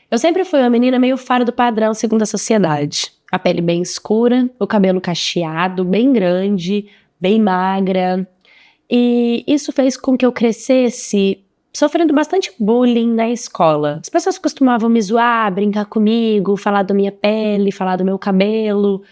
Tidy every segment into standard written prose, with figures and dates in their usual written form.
Eu sempre fui uma menina meio fora do padrão segundo a sociedade. A pele bem escura, o cabelo cacheado, bem grande, bem magra. E isso fez com que eu crescesse sofrendo bastante bullying na escola. As pessoas costumavam me zoar, brincar comigo, falar da minha pele, falar do meu cabelo.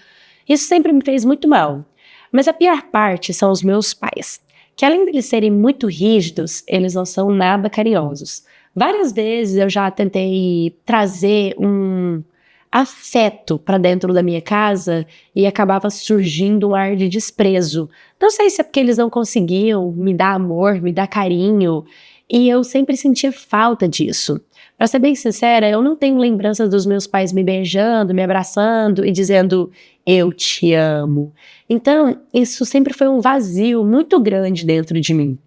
Isso sempre me fez muito mal. Mas a pior parte são os meus pais, que além de eles serem muito rígidos, eles não são nada carinhosos. Várias vezes eu já tentei trazer um afeto para dentro da minha casa e acabava surgindo um ar de desprezo. Não sei se é porque eles não conseguiam me dar amor, me dar carinho, e eu sempre sentia falta disso. Para ser bem sincera, eu não tenho lembrança dos meus pais me beijando, me abraçando e dizendo eu te amo. Então, isso sempre foi um vazio muito grande dentro de mim.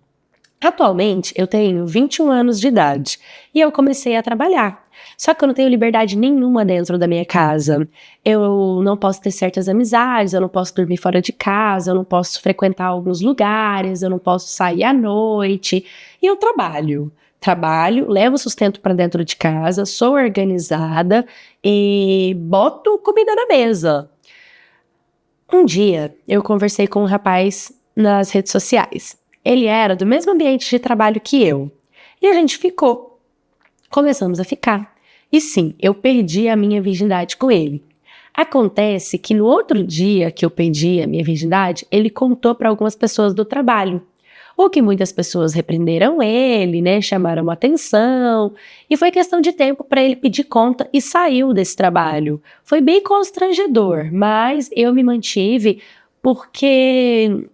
Atualmente, eu tenho 21 anos de idade e eu comecei a trabalhar. Só que eu não tenho liberdade nenhuma dentro da minha casa. Eu não posso ter certas amizades, eu não posso dormir fora de casa, eu não posso frequentar alguns lugares, eu não posso sair à noite. E eu trabalho, levo sustento para dentro de casa, sou organizada e boto comida na mesa. Um dia, eu conversei com um rapaz nas redes sociais. Ele era do mesmo ambiente de trabalho que eu. E a gente ficou. Começamos a ficar. E sim, eu perdi a minha virgindade com ele. Acontece que no outro dia que eu perdi a minha virgindade, ele contou para algumas pessoas do trabalho. O que muitas pessoas repreenderam ele, né, chamaram atenção, e foi questão de tempo para ele pedir conta e saiu desse trabalho. Foi bem constrangedor, mas eu me mantive porque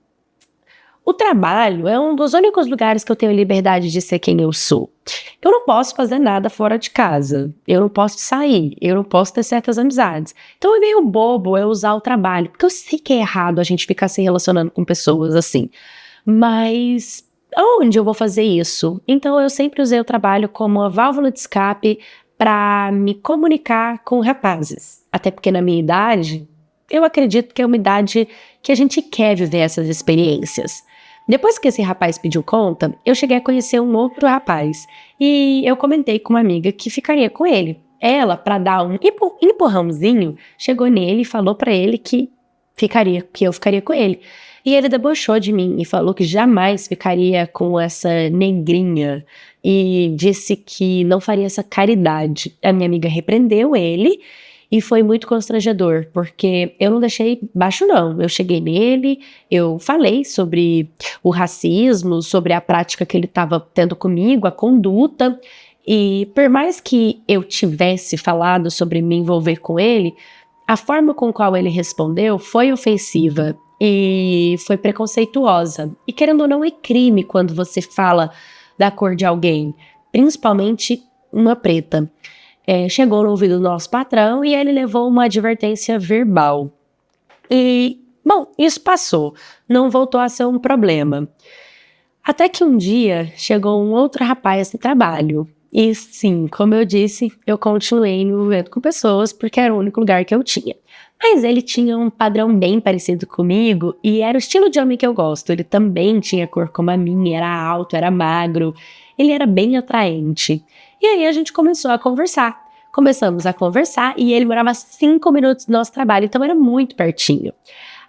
o trabalho é um dos únicos lugares que eu tenho liberdade de ser quem eu sou. Eu não posso fazer nada fora de casa, eu não posso sair, eu não posso ter certas amizades. Então é meio bobo eu usar o trabalho, porque eu sei que é errado a gente ficar se relacionando com pessoas assim. Mas aonde eu vou fazer isso? Então eu sempre usei o trabalho como uma válvula de escape para me comunicar com rapazes. Até porque na minha idade, eu acredito que é uma idade que a gente quer viver essas experiências. Depois que esse rapaz pediu conta, eu cheguei a conhecer um outro rapaz e eu comentei com uma amiga que ficaria com ele. Ela, para dar um empurrãozinho, chegou nele e falou para ele que eu ficaria com ele. E ele debochou de mim e falou que jamais ficaria com essa negrinha e disse que não faria essa caridade. A minha amiga repreendeu ele e foi muito constrangedor, porque eu não deixei baixo não. Eu cheguei nele, eu falei sobre o racismo, sobre a prática que ele estava tendo comigo, a conduta, e por mais que eu tivesse falado sobre me envolver com ele, a forma com qual ele respondeu foi ofensiva e foi preconceituosa. E querendo ou não, é crime quando você fala da cor de alguém, principalmente uma preta. Chegou no ouvido do nosso patrão e ele levou uma advertência verbal. E, bom, isso passou. Não voltou a ser um problema. Até que um dia chegou um outro rapaz no trabalho. E sim, como eu disse, eu continuei me envolvendo com pessoas porque era o único lugar que eu tinha. Mas ele tinha um padrão bem parecido comigo e era o estilo de homem que eu gosto. Ele também tinha cor como a minha, era alto, era magro. Ele era bem atraente. E aí a gente começou a conversar. Começamos a conversar e ele morava 5 minutos do nosso trabalho, então era muito pertinho.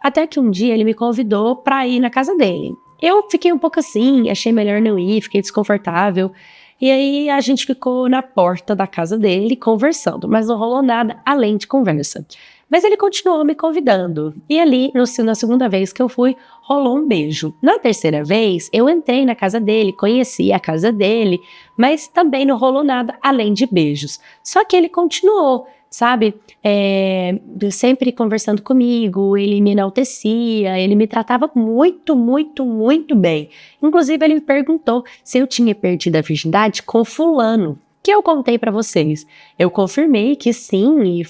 Até que um dia ele me convidou para ir na casa dele. Eu fiquei um pouco assim, achei melhor não ir, fiquei desconfortável. E aí a gente ficou na porta da casa dele conversando, mas não rolou nada além de conversa. Mas ele continuou me convidando. E ali, na segunda vez que eu fui, rolou um beijo. Na terceira vez, eu entrei na casa dele, conheci a casa dele, mas também não rolou nada além de beijos. Só que ele continuou, sabe? Sempre conversando comigo, ele me enaltecia, ele me tratava muito, muito, muito bem. Inclusive, ele me perguntou se eu tinha perdido a virgindade com fulano, que eu contei pra vocês. Eu confirmei que sim e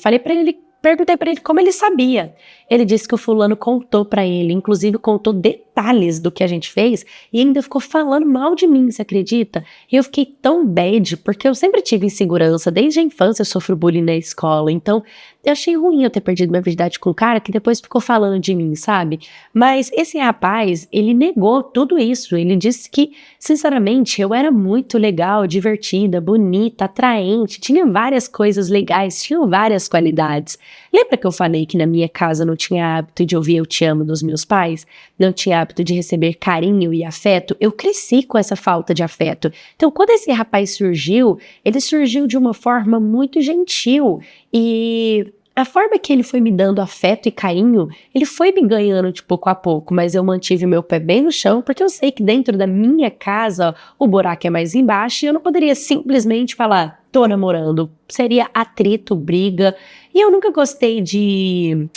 perguntei pra ele como ele sabia. Ele disse que o fulano contou pra ele, inclusive contou detalhes detalhes do que a gente fez e ainda ficou falando mal de mim, você acredita? E eu fiquei tão bad, porque eu sempre tive insegurança, desde a infância eu sofro bullying na escola, então eu achei ruim eu ter perdido minha virgindade com um cara que depois ficou falando de mim, sabe? Mas esse rapaz, ele negou tudo isso, ele disse que, sinceramente, eu era muito legal, divertida, bonita, atraente, tinha várias coisas legais, tinha várias qualidades. Lembra que eu falei que na minha casa não tinha hábito de ouvir eu te amo dos meus pais? Não tinha hábito de receber carinho e afeto? Eu cresci com essa falta de afeto. Então, quando esse rapaz surgiu, ele surgiu de uma forma muito gentil e a forma que ele foi me dando afeto e carinho, ele foi me ganhando de pouco a pouco, mas eu mantive meu pé bem no chão, porque eu sei que dentro da minha casa o buraco é mais embaixo e eu não poderia simplesmente falar, tô namorando. Seria atrito, briga, e eu nunca gostei de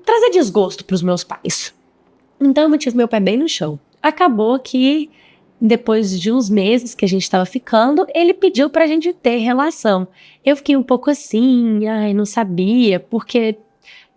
trazer desgosto pros meus pais. Então eu mantive meu pé bem no chão. Acabou que depois de uns meses que a gente tava ficando, ele pediu pra gente ter relação. Eu fiquei um pouco assim, ai, não sabia, porque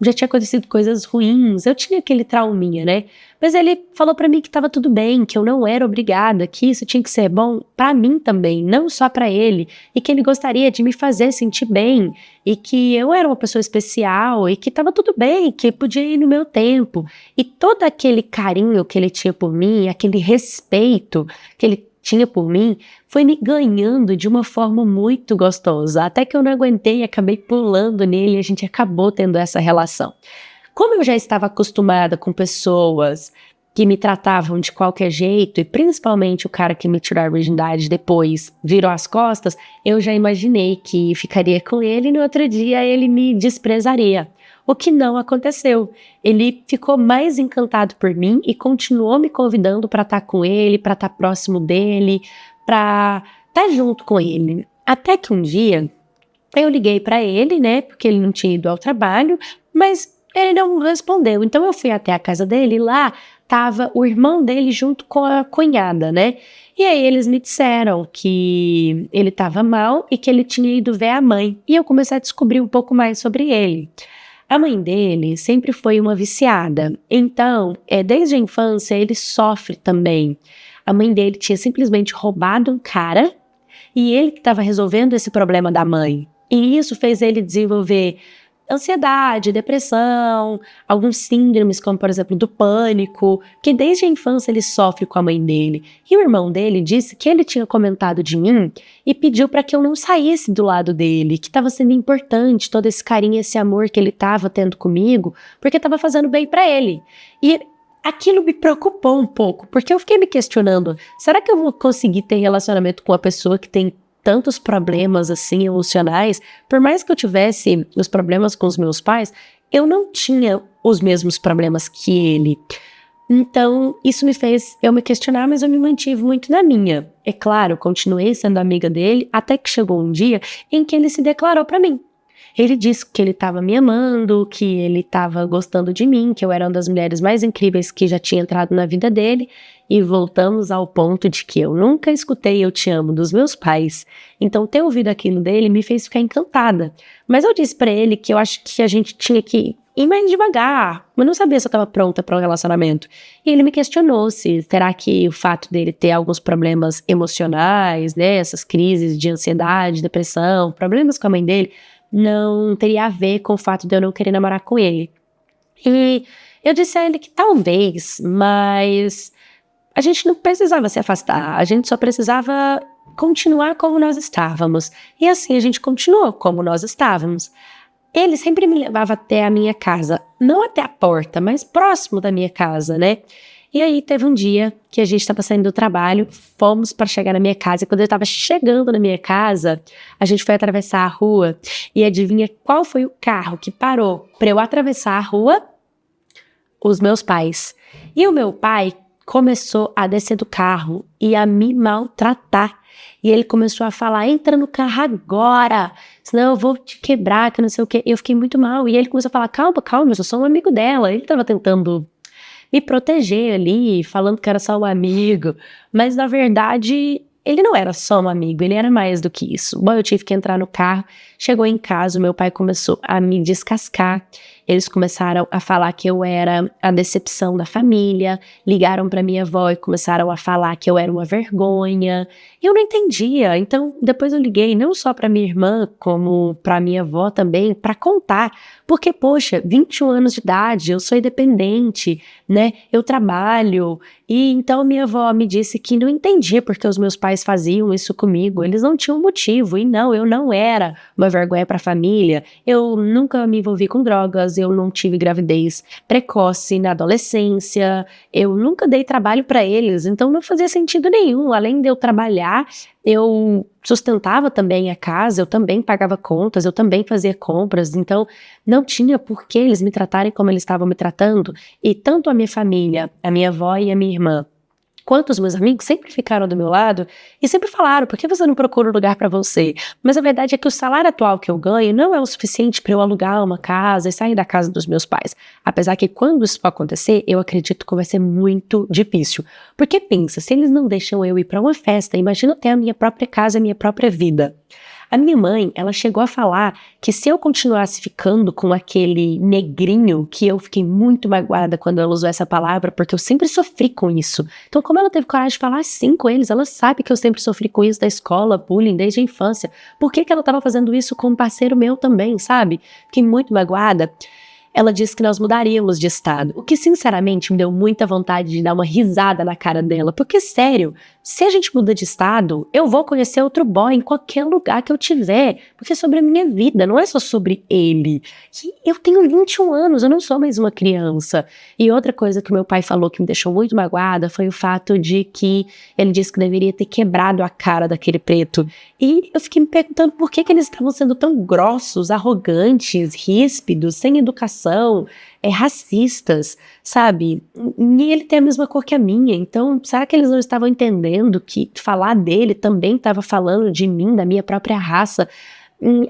já tinha acontecido coisas ruins, eu tinha aquele trauminha, né? Mas ele falou pra mim que tava tudo bem, que eu não era obrigada, que isso tinha que ser bom pra mim também, não só pra ele, e que ele gostaria de me fazer sentir bem, e que eu era uma pessoa especial, e que tava tudo bem, que podia ir no meu tempo. E todo aquele carinho que ele tinha por mim, aquele respeito que ele tinha por mim, foi me ganhando de uma forma muito gostosa, até que eu não aguentei e acabei pulando nele e a gente acabou tendo essa relação. Como eu já estava acostumada com pessoas que me tratavam de qualquer jeito, e principalmente o cara que me tirou a virgindade depois virou as costas, eu já imaginei que ficaria com ele e no outro dia ele me desprezaria. O que não aconteceu. Ele ficou mais encantado por mim e continuou me convidando para estar com ele, para estar próximo dele, para estar junto com ele. Até que um dia eu liguei para ele, né, porque ele não tinha ido ao trabalho, mas ele não respondeu. Então eu fui até a casa dele e lá tava o irmão dele junto com a cunhada, né? E aí eles me disseram que ele estava mal e que ele tinha ido ver a mãe. E eu comecei a descobrir um pouco mais sobre ele. A mãe dele sempre foi uma viciada, então, desde a infância, ele sofre também. A mãe dele tinha simplesmente roubado um cara e ele que estava resolvendo esse problema da mãe. E isso fez ele desenvolver ansiedade, depressão, alguns síndromes, como por exemplo do pânico, que desde a infância ele sofre com a mãe dele. E o irmão dele disse que ele tinha comentado de mim e pediu para que eu não saísse do lado dele, que estava sendo importante todo esse carinho, esse amor que ele estava tendo comigo, porque estava fazendo bem para ele. E aquilo me preocupou um pouco, porque eu fiquei me questionando, será que eu vou conseguir ter relacionamento com uma pessoa que tem tantos problemas assim emocionais? Por mais que eu tivesse os problemas com os meus pais, eu não tinha os mesmos problemas que ele. Então, isso me fez eu me questionar, mas eu me mantive muito na minha. É claro, continuei sendo amiga dele, até que chegou um dia em que ele se declarou pra mim. Ele disse que ele estava me amando, que ele estava gostando de mim, que eu era uma das mulheres mais incríveis que já tinha entrado na vida dele, e voltamos ao ponto de que eu nunca escutei "eu te amo" dos meus pais. Então ter ouvido aquilo dele me fez ficar encantada. Mas eu disse pra ele que eu acho que a gente tinha que ir mais devagar, mas não sabia se eu estava pronta para um relacionamento. E ele me questionou se será que o fato dele ter alguns problemas emocionais, né, essas crises de ansiedade, depressão, problemas com a mãe dele, não teria a ver com o fato de eu não querer namorar com ele. E eu disse a ele que talvez, mas a gente não precisava se afastar, a gente só precisava continuar como nós estávamos. E assim a gente continuou como nós estávamos. Ele sempre me levava até a minha casa, não até a porta, mas próximo da minha casa, né? E aí teve um dia que a gente estava saindo do trabalho, fomos para chegar na minha casa, e quando eu estava chegando na minha casa, a gente foi atravessar a rua, e adivinha qual foi o carro que parou para eu atravessar a rua? Os meus pais. E o meu pai começou a descer do carro e a me maltratar. E ele começou a falar, entra no carro agora, senão eu vou te quebrar, que não sei o quê. Eu fiquei muito mal, e ele começou a falar, calma, calma, eu só sou um amigo dela. Ele estava tentando me proteger ali, falando que era só um amigo, mas na verdade ele não era só um amigo, ele era mais do que isso. Bom, eu tive que entrar no carro, chegou em casa, o meu pai começou a me descascar eles começaram a falar que eu era a decepção da família, ligaram para minha avó e começaram a falar que eu era uma vergonha. Eu não entendia, então depois eu liguei não só para minha irmã, como para minha avó também, para contar, porque, poxa, 21 anos de idade, eu sou independente, né, eu trabalho, e então minha avó me disse que não entendia porque os meus pais faziam isso comigo, eles não tinham motivo, e não, eu não era uma vergonha para a família, eu nunca me envolvi com drogas, eu não tive gravidez precoce na adolescência, eu nunca dei trabalho para eles, então não fazia sentido nenhum, além de eu trabalhar, eu sustentava também a casa, eu também pagava contas, eu também fazia compras, então não tinha por que eles me tratarem como eles estavam me tratando, e tanto a minha família, a minha avó e a minha irmã, quanto os meus amigos sempre ficaram do meu lado e sempre falaram, por que você não procura um lugar para você? Mas a verdade é que o salário atual que eu ganho não é o suficiente para eu alugar uma casa e sair da casa dos meus pais. Apesar que quando isso for acontecer, eu acredito que vai ser muito difícil. Porque pensa, se eles não deixam eu ir para uma festa, imagina eu ter a minha própria casa, a minha própria vida. A minha mãe, ela chegou a falar que se eu continuasse ficando com aquele negrinho, que eu fiquei muito magoada quando ela usou essa palavra, porque eu sempre sofri com isso. Então, como ela teve coragem de falar assim com eles, ela sabe que eu sempre sofri com isso da escola, bullying, desde a infância. Por que ela estava fazendo isso com um parceiro meu também, sabe? Fiquei muito magoada. Ela disse que nós mudaríamos de estado, o que sinceramente me deu muita vontade de dar uma risada na cara dela, porque sério, se a gente muda de estado, eu vou conhecer outro boy em qualquer lugar que eu tiver, porque é sobre a minha vida, não é só sobre ele. E eu tenho 21 anos, eu não sou mais uma criança. E outra coisa que meu pai falou que me deixou muito magoada foi o fato de que ele disse que deveria ter quebrado a cara daquele preto. E eu fiquei me perguntando por que eles estavam sendo tão grossos, arrogantes, ríspidos, sem educação, racistas, sabe? E ele tem a mesma cor que a minha, então será que eles não estavam entendendo que falar dele também estava falando de mim, da minha própria raça?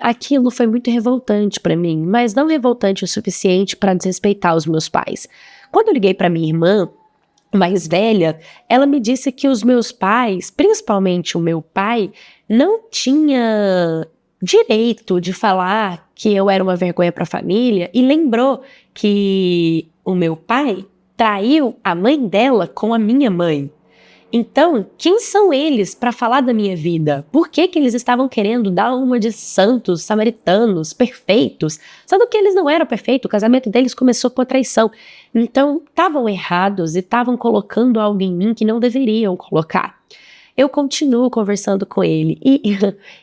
Aquilo foi muito revoltante para mim, mas não revoltante o suficiente para desrespeitar os meus pais. Quando eu liguei para minha irmã mais velha, ela me disse que os meus pais, principalmente o meu pai, não tinha direito de falar que eu era uma vergonha para a família e lembrou que o meu pai traiu a mãe dela com a minha mãe. Então, quem são eles para falar da minha vida? Por que eles estavam querendo dar uma de santos, samaritanos, perfeitos? Sendo que eles não eram perfeitos, o casamento deles começou com a traição. Então, estavam errados e estavam colocando algo em mim que não deveriam colocar. Eu continuo conversando com ele e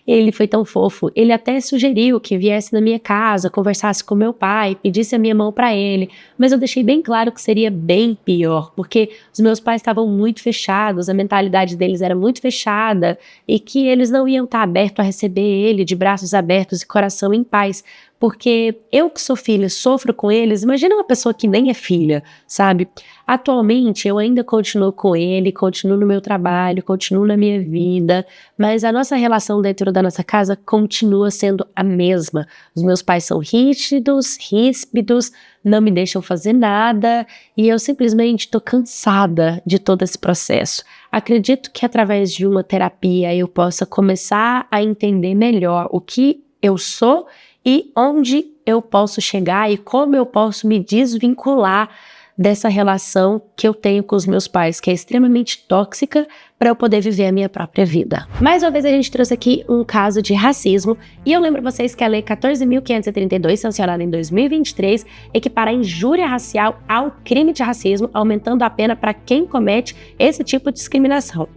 ele foi tão fofo, ele até sugeriu que viesse na minha casa, conversasse com meu pai, pedisse a minha mão para ele, mas eu deixei bem claro que seria bem pior, porque os meus pais estavam muito fechados, a mentalidade deles era muito fechada e que eles não iam estar abertos a receber ele de braços abertos e coração em paz. Porque eu que sou filha, sofro com eles, imagina uma pessoa que nem é filha, sabe? Atualmente eu ainda continuo com ele, continuo no meu trabalho, continuo na minha vida, mas a nossa relação dentro da nossa casa continua sendo a mesma. Os meus pais são rígidos, ríspidos, não me deixam fazer nada e eu simplesmente tô cansada de todo esse processo. Acredito que através de uma terapia eu possa começar a entender melhor o que eu sou e onde eu posso chegar e como eu posso me desvincular dessa relação que eu tenho com os meus pais, que é extremamente tóxica, para eu poder viver a minha própria vida. Mais uma vez a gente trouxe aqui um caso de racismo, e eu lembro vocês que a Lei 14.532, sancionada em 2023, equipara a injúria racial ao crime de racismo, aumentando a pena para quem comete esse tipo de discriminação.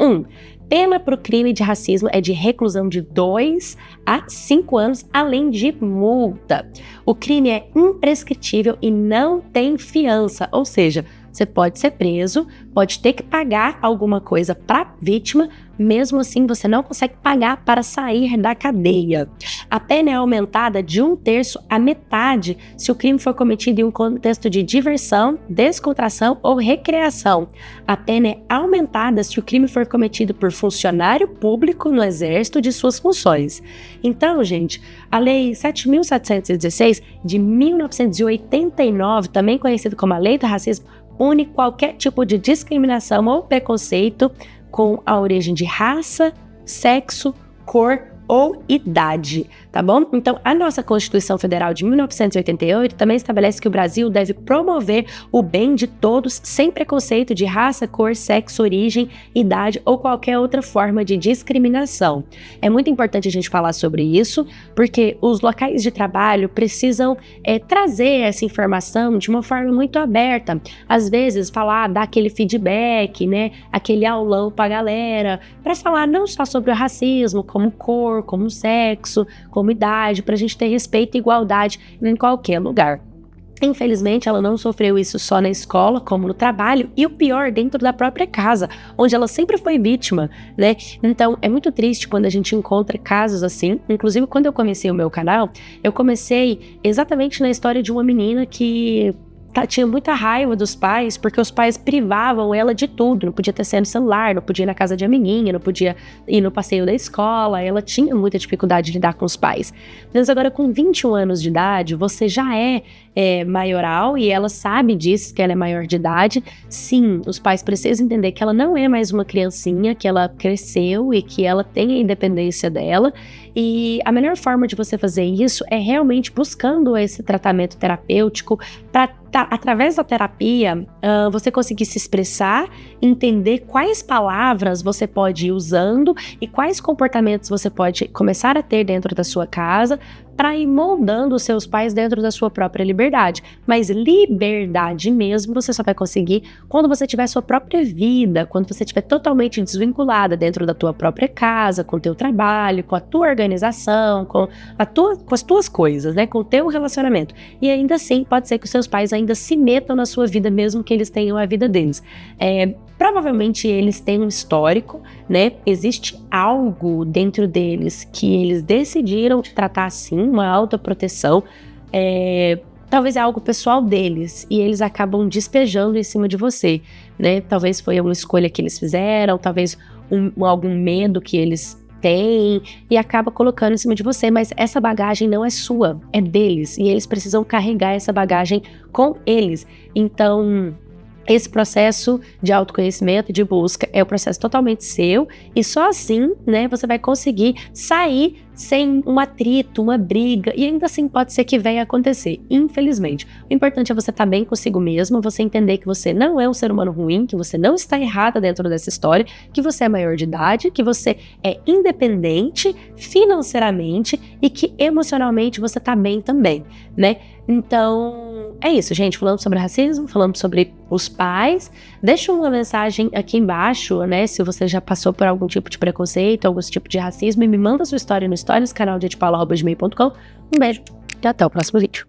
Pena para o crime de racismo é de reclusão de 2 a 5 anos, além de multa. O crime é imprescritível e não tem fiança, ou seja, você pode ser preso, pode ter que pagar alguma coisa para a vítima, mesmo assim você não consegue pagar para sair da cadeia. A pena é aumentada de 1/3 a metade se o crime for cometido em um contexto de diversão, descontração ou recreação. A pena é aumentada se o crime for cometido por funcionário público no exército de suas funções. Então, gente, a Lei 7.716 de 1989, também conhecida como a Lei do Racismo, pune qualquer tipo de discriminação ou preconceito com a origem de raça, sexo, cor ou idade, tá bom? Então, a nossa Constituição Federal de 1988 também estabelece que o Brasil deve promover o bem de todos sem preconceito de raça, cor, sexo, origem, idade ou qualquer outra forma de discriminação. É muito importante a gente falar sobre isso, porque os locais de trabalho precisam trazer essa informação de uma forma muito aberta. Às vezes, dar aquele feedback, né? Aquele aulão pra galera, para falar não só sobre o racismo, como cor, como sexo, como idade, pra gente ter respeito e igualdade em qualquer lugar. Infelizmente, ela não sofreu isso só na escola, como no trabalho, e o pior, dentro da própria casa, onde ela sempre foi vítima, né? Então, é muito triste quando a gente encontra casos assim. Inclusive, quando eu comecei o meu canal, eu comecei exatamente na história de uma menina que tinha muita raiva dos pais, porque os pais privavam ela de tudo, não podia ter cedo celular, não podia ir na casa de amiguinha, não podia ir no passeio da escola, ela tinha muita dificuldade de lidar com os pais. Mas agora, com 21 anos de idade, você já é maioral e ela sabe disso, que ela é maior de idade. Sim, os pais precisam entender que ela não é mais uma criancinha, que ela cresceu e que ela tem a independência dela. E a melhor forma de você fazer isso é realmente buscando esse tratamento terapêutico para, através da terapia, você conseguir se expressar, entender quais palavras você pode ir usando e quais comportamentos você pode começar a ter dentro da sua casa para ir moldando os seus pais dentro da sua própria liberdade. Mas liberdade mesmo você só vai conseguir quando você tiver sua própria vida, quando você estiver totalmente desvinculada dentro da tua própria casa, com o teu trabalho, com a tua organização, com as tuas coisas, né? Com o teu relacionamento. E ainda assim, pode ser que os seus pais ainda se metam na sua vida, mesmo que eles tenham a vida deles. Provavelmente eles têm um histórico, né? Existe algo dentro deles que eles decidiram tratar assim, uma autoproteção. Talvez é algo pessoal deles e eles acabam despejando em cima de você, né? Talvez foi uma escolha que eles fizeram, talvez algum medo que eles têm e acaba colocando em cima de você, mas essa bagagem não é sua, é deles e eles precisam carregar essa bagagem com eles. Então, esse processo de autoconhecimento, de busca, é um processo totalmente seu e só assim, né, você vai conseguir sair sem um atrito, uma briga, e ainda assim pode ser que venha acontecer, infelizmente. O importante é você estar bem consigo mesmo, você entender que você não é um ser humano ruim, que você não está errada dentro dessa história, que você é maior de idade, que você é independente financeiramente e que emocionalmente você está bem também, né? Então, é isso, gente. Falando sobre racismo, falando sobre os pais. Deixa uma mensagem aqui embaixo, né? Se você já passou por algum tipo de preconceito, algum tipo de racismo, e me manda sua história no stories, canal de edpaula@gmail.com. Um beijo e até o próximo vídeo.